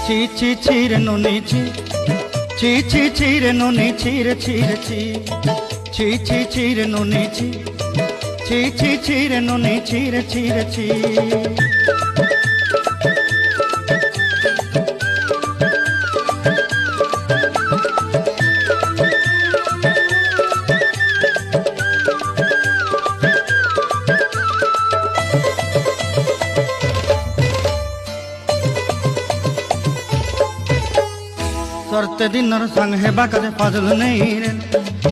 ছি ছি ছি রে নুনি ছি, ছি ছি ছি রে নুনি ছি রে ছি রে ছি, ছি ছি ছি রে নুনি ছি, ছি ছি ছি রে নুনি ছি রে ছি রে ছি। सरते दिनर संग हेबा कदे फजल नहीं रे,